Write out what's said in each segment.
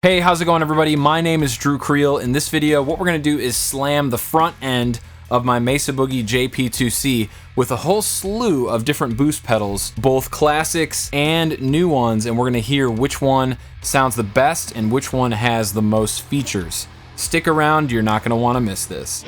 Hey, how's it going, everybody? My name is Drew Creal. In this video, what we're going to do is slam the front end of my Mesa Boogie JP2C with a whole slew of different boost pedals, both classics and new ones, and we're going to hear which one sounds the best and which one has the most features. Stick around, you're not going to want to miss this.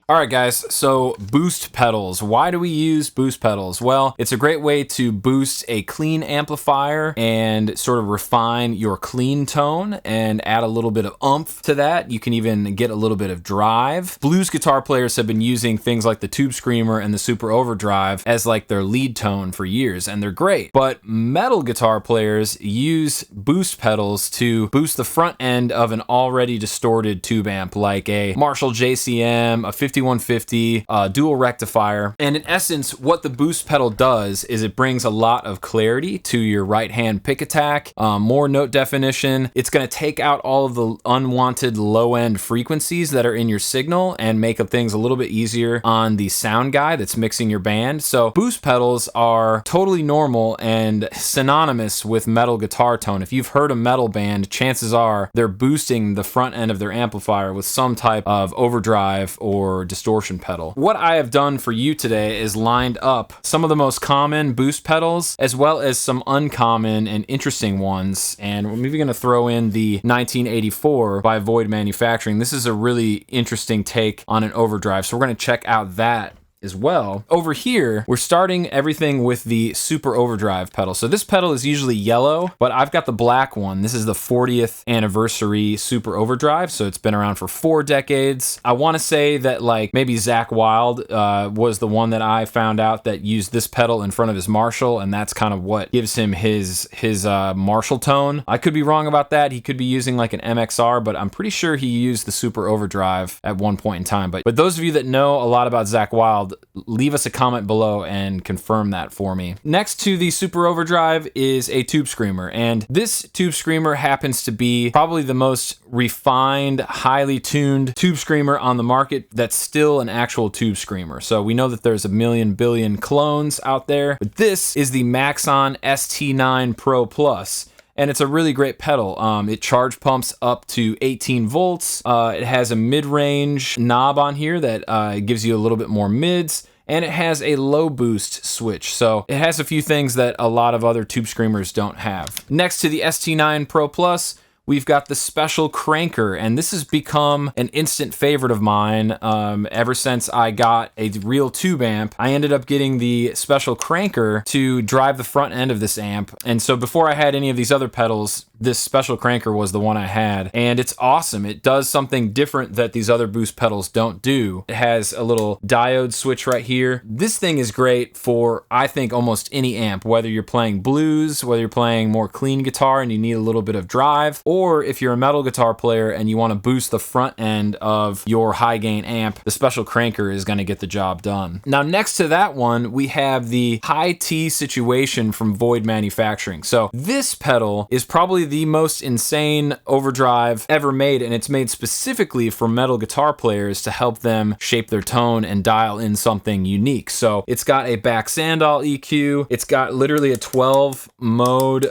Alright guys, so boost pedals. Why do we use boost pedals? Well, it's a great way to boost a clean amplifier and sort of refine your clean tone and add a little bit of oomph to that. You can even get a little bit of drive. Blues guitar players have been using things like the Tubescreamer and the Super Overdrive as like their lead tone for years, and they're great. But metal guitar players use boost pedals to boost the front end of an already distorted tube amp, like a Marshall JCM, a 5150, dual rectifier. And in essence, what the boost pedal does is it brings a lot of clarity to your right hand pick attack, more note definition. It's going to take out all of the unwanted low end frequencies that are in your signal and make things a little bit easier on the sound guy that's mixing your band. So boost pedals are totally normal and synonymous with metal guitar tone. If you've heard a metal band, chances are they're boosting the front end of their amplifier with some type of overdrive or distortion pedal. What I have done for you today is lined up some of the most common boost pedals as well as some uncommon and interesting ones, and we're maybe going to throw in the 1984 by Void Manufacturing. This is a really interesting take on an overdrive, so we're going to check out that as well. Over here, we're starting everything with the Super Overdrive pedal. So this pedal is usually yellow, but I've got the black one. This is the 40th anniversary Super Overdrive, so it's been around for 4 decades. I want to say that like maybe Zakk Wylde was the one that I found out that used this pedal in front of his Marshall, and that's kind of what gives him his Marshall tone. I could be wrong about that. He could be using like an MXR, but I'm pretty sure he used the Super Overdrive at one point in time. But those of you that know a lot about Zakk Wylde, leave us a comment below and confirm that for me. Next to the Super Overdrive is a Tubescreamer, and this Tubescreamer happens to be probably the most refined, highly tuned Tubescreamer on the market that's still an actual Tubescreamer. So we know that there's a million billion clones out there, but this is the Maxon ST9Pro Plus. And it's a really great pedal. It charge pumps up to 18 volts. It has a mid-range knob on here that gives you a little bit more mids, and it has a low boost switch. So it has a few things that a lot of other Tubescreamers don't have. Next to the ST9 Pro Plus, we've got the Special Cranker, and this has become an instant favorite of mine ever since I got a real tube amp. I ended up getting the Special Cranker to drive the front end of this amp, and so before I had any of these other pedals, this Special Cranker was the one I had, and it's awesome. It does something different that these other boost pedals don't do. It has a little diode switch right here. This thing is great for, I think, almost any amp, whether you're playing blues, whether you're playing more clean guitar and you need a little bit of drive, or if you're a metal guitar player and you want to boost the front end of your high gain amp, the Special Cranker is going to get the job done. Now, next to that one, we have the High T Situation from Void Manufacturing. So this pedal is probably the most insane overdrive ever made, and it's made specifically for metal guitar players to help them shape their tone and dial in something unique. So it's got a back Sandal EQ. It's got literally a 12 mode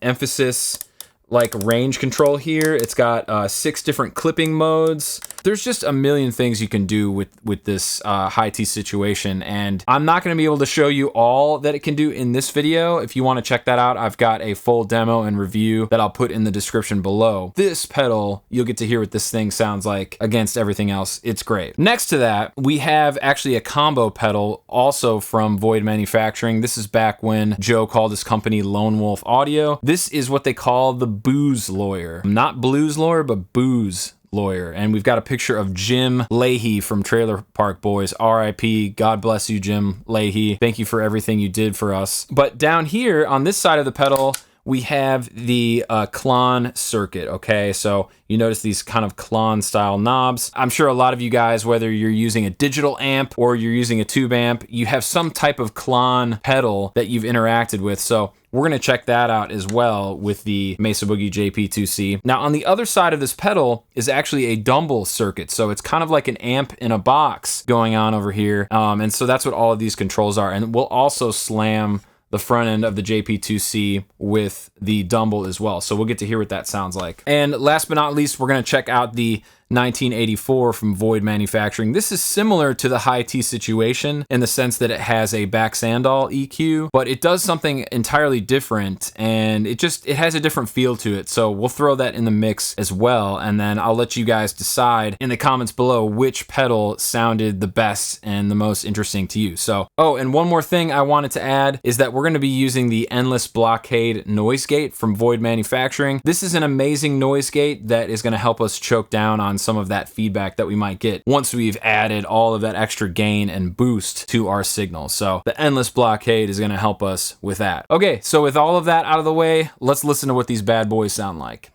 emphasis like range control here. It's got 6 different clipping modes. There's just a million things you can do with this high T situation, and I'm not going to be able to show you all that it can do in this video. If you want to check that out, I've got a full demo and review that I'll put in the description below. This pedal, you'll get to hear what this thing sounds like against everything else. It's great. Next to that, we have actually a combo pedal also from Void Manufacturing. This is back when Joe called his company Lone Wolf Audio. This is what they call the Booze Lawyer. Not Blues Lawyer, but Booze Lawyer. And we've got a picture of Jim Leahy from Trailer Park Boys. RIP. God bless you, Jim Leahy. Thank you for everything you did for us. But down here on this side of the pedal, we have the Klon circuit, okay? So you notice these kind of Klon style knobs. I'm sure a lot of you guys, whether you're using a digital amp or you're using a tube amp, you have some type of Klon pedal that you've interacted with. So we're gonna check that out as well with the Mesa Boogie JP2C. Now on the other side of this pedal is actually a Dumble circuit. So it's kind of like an amp in a box going on over here. And so that's what all of these controls are. And we'll also slam the front end of the JP2C with the Dumble as well. So we'll get to hear what that sounds like. And last but not least, we're gonna check out the 1984 from Void Manufacturing. This is similar to the high T situation in the sense that it has a back Sandal EQ, but it does something entirely different, and it has a different feel to it. So we'll throw that in the mix as well, and then I'll let you guys decide in the comments below which pedal sounded the best and the most interesting to you. So, oh, and one more thing I wanted to add is that we're gonna be using the Endless Blockade noise gate from Void Manufacturing. This is an amazing noise gate that is gonna help us choke down on some of that feedback that we might get once we've added all of that extra gain and boost to our signal. So the Endless Blockade is gonna help us with that. Okay, so with all of that out of the way, let's listen to what these bad boys sound like.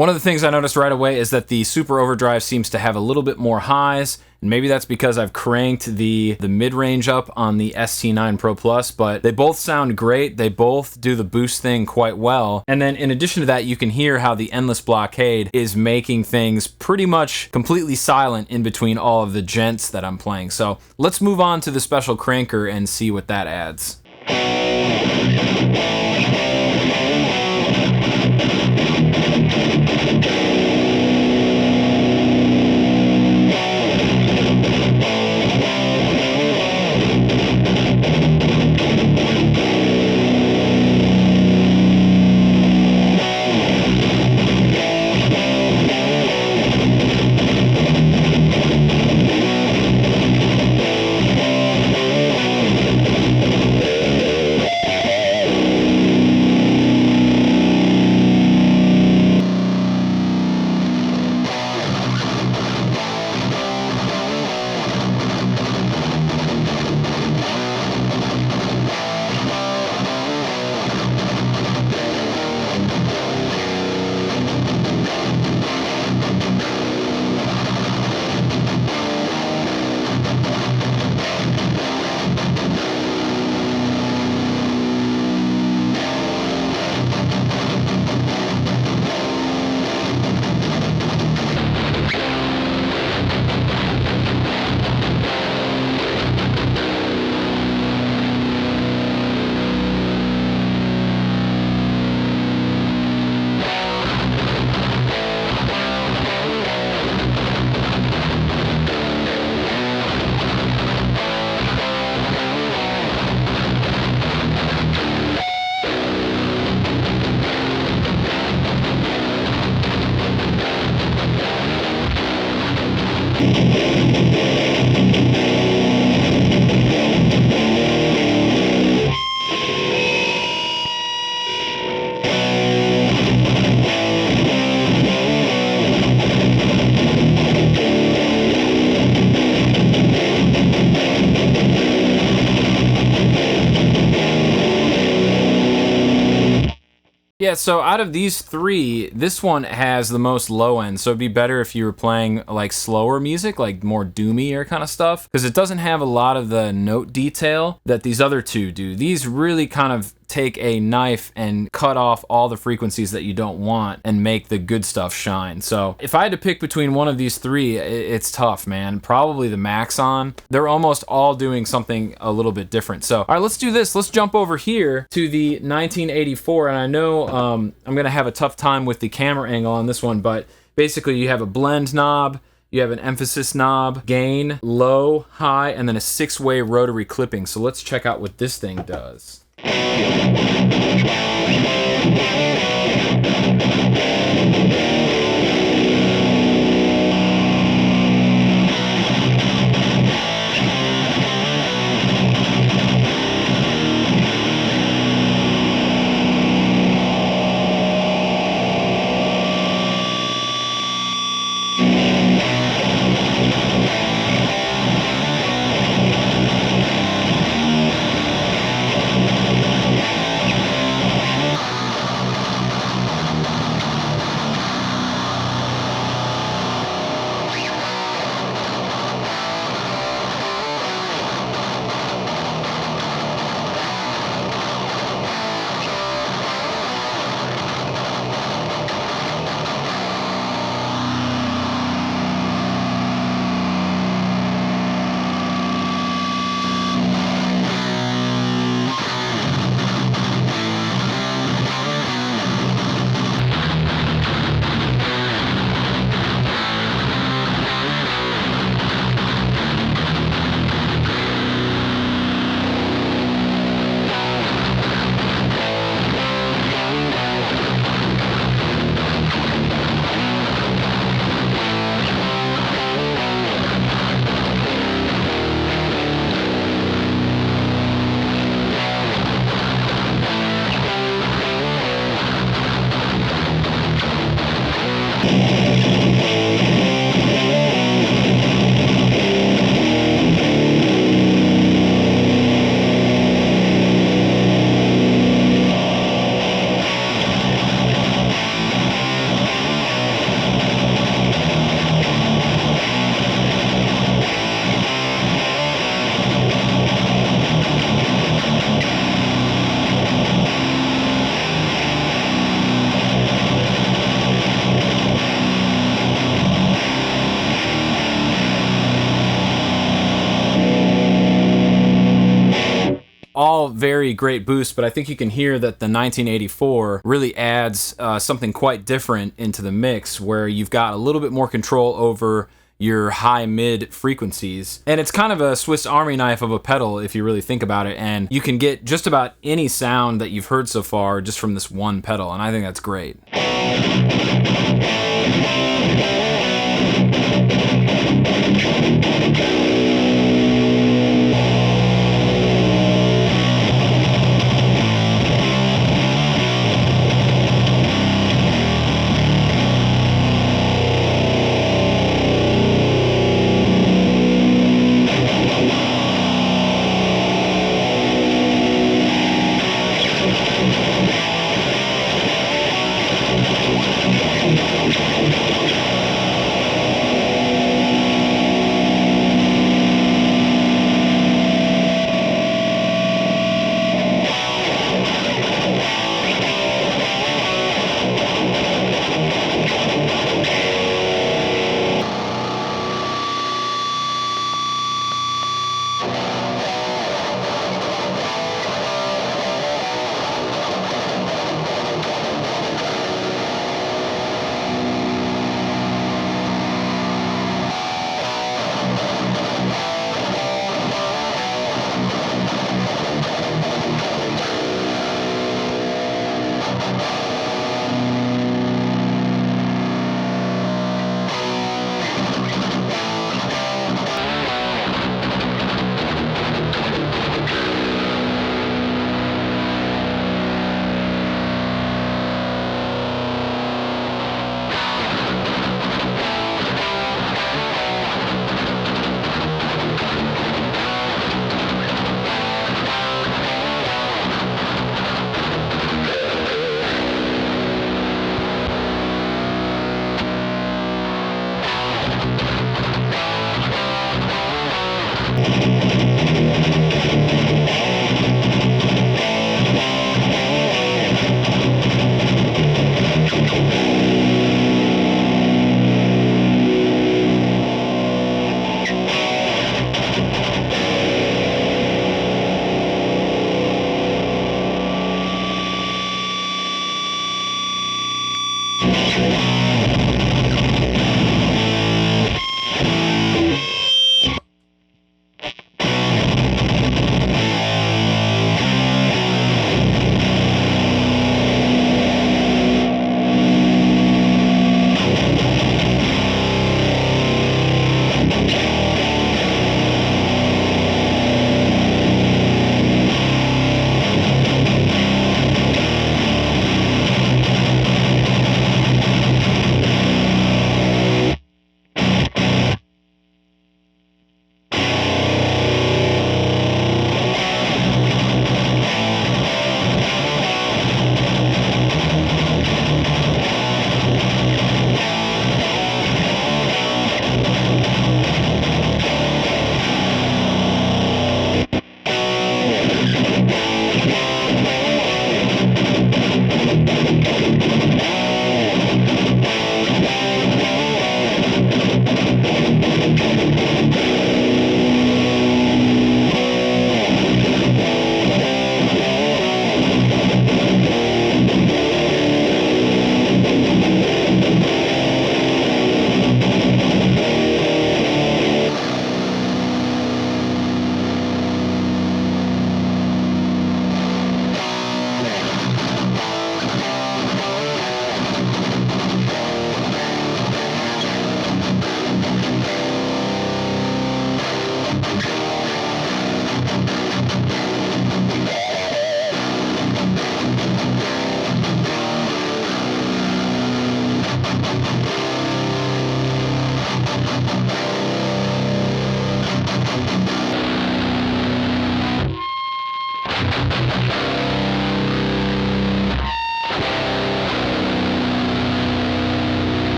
One of the things I noticed right away is that the Super Overdrive seems to have a little bit more highs, and maybe that's because I've cranked the mid-range up on the ST9Pro Plus, but they both sound great. They both do the boost thing quite well. And then in addition to that, you can hear how the Endless Blockade is making things pretty much completely silent in between all of the gents that I'm playing. So let's move on to the Special Cranker and see what that adds. Yeah, so out of these three, this one has the most low end, so it'd be better if you were playing like slower music, like more doomy or kind of stuff, because it doesn't have a lot of the note detail that these other two do. These really kind of take a knife and cut off all the frequencies that you don't want and make the good stuff shine. So if I had to pick between one of these three, it's tough, man. Probably the Maxon. They're almost all doing something a little bit different. So, all right, let's do this. Let's jump over here to the 1984, and I know I'm gonna have a tough time with the camera angle on this one, but basically you have a blend knob, you have an emphasis knob, gain, low, high, and then a 6-way rotary clipping. So let's check out what this thing does. very great boost, but I think you can hear that the 1984 really adds something quite different into the mix, where you've got a little bit more control over your high-mid frequencies. And it's kind of a Swiss Army knife of a pedal if you really think about it, and you can get just about any sound that you've heard so far just from this one pedal, and I think that's great.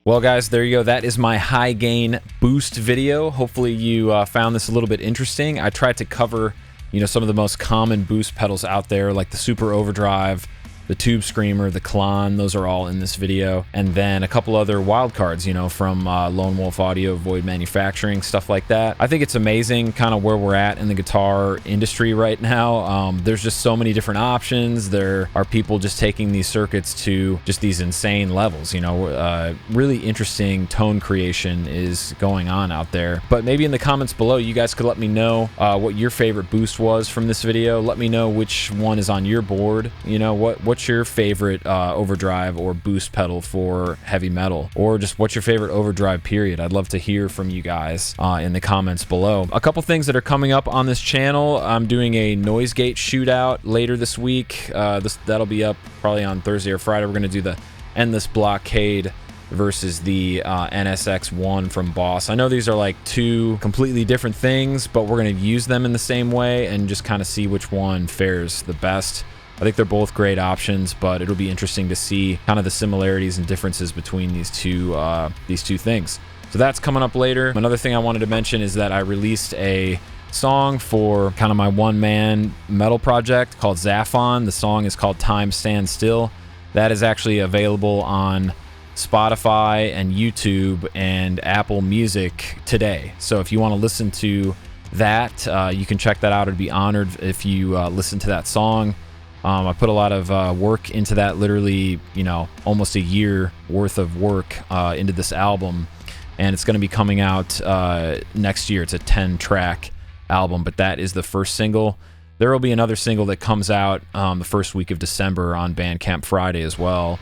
Well, guys, there you go. That is my high gain boost video. Hopefully you found this a little bit interesting. I tried to cover, you know, some of the most common boost pedals out there, like the Super Overdrive, the Tubescreamer, the Klon. Those are all in this video. And then a couple other wild cards, you know, from Lone Wolf Audio, Void Manufacturing, stuff like that. I think it's amazing kind of where we're at in the guitar industry right now. There's just so many different options. There are people just taking these circuits to just these insane levels, you know. Really interesting tone creation is going on out there. But maybe in the comments below, you guys could let me know what your favorite boost was from this video. Let me know which one is on your board. You know, what's your favorite overdrive or boost pedal for heavy metal, or just what's your favorite overdrive period? I'd love to hear from you guys in the comments below. A couple things that are coming up on this channel. I'm doing a noise gate shootout later this week. That'll be up probably on Thursday or Friday. We're going to do the Endless Blockade versus the NSX1 from Boss. I know these are like two completely different things, but we're going to use them in the same way and just kind of see which one fares the best. I think they're both great options, but it'll be interesting to see kind of the similarities and differences between these two things. So that's coming up later. Another thing I wanted to mention is that I released a song for kind of my one-man metal project called Zaphon. The song is called Time Stand Still. That is actually available on Spotify and YouTube and Apple Music today. So if you want to listen to that, you can check that out. I'd be honored if you listen to that song. I put a lot of work into that, literally, you know, almost a year worth of work into this album, and it's going to be coming out next year. It's a 10-track album, but that is the first single. There will be another single that comes out the first week of December on Bandcamp Friday as well.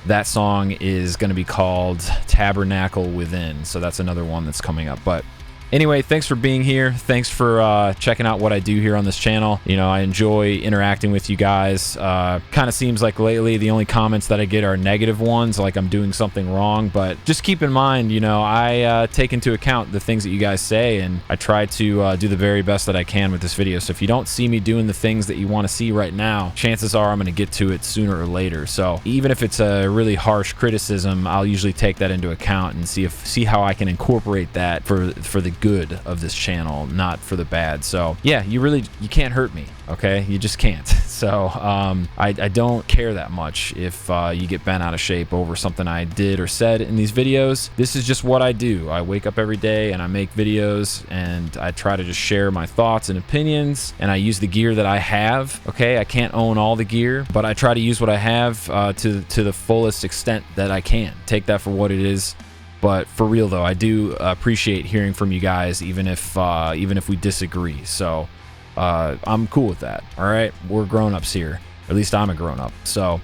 That song is going to be called Tabernacle Within, so that's another one that's coming up. But anyway, thanks for being here. Thanks for checking out what I do here on this channel. You know, I enjoy interacting with you guys. Kind of seems like lately the only comments that I get are negative ones, like I'm doing something wrong. But just keep in mind, you know, I take into account the things that you guys say, and I try to do the very best that I can with this video. So if you don't see me doing the things that you want to see right now, chances are I'm going to get to it sooner or later. So even if it's a really harsh criticism, I'll usually take that into account and see how I can incorporate that for the good of this channel, not for the bad. So yeah, you can't hurt me, okay? You just can't. So I don't care that much if you get bent out of shape over something I did or said in these videos. This is just what I do. I wake up every day and I make videos, and I try to just share my thoughts and opinions, and I use the gear that I have. Okay, I can't own all the gear, but I try to use what I have to the fullest extent that I can. Take that for what it is. But for real though, I do appreciate hearing from you guys, even if we disagree. So I'm cool with that. All right, we're grown-ups here. At least I'm a grown-up. So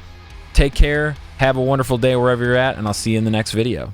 take care. Have a wonderful day wherever you're at, and I'll see you in the next video.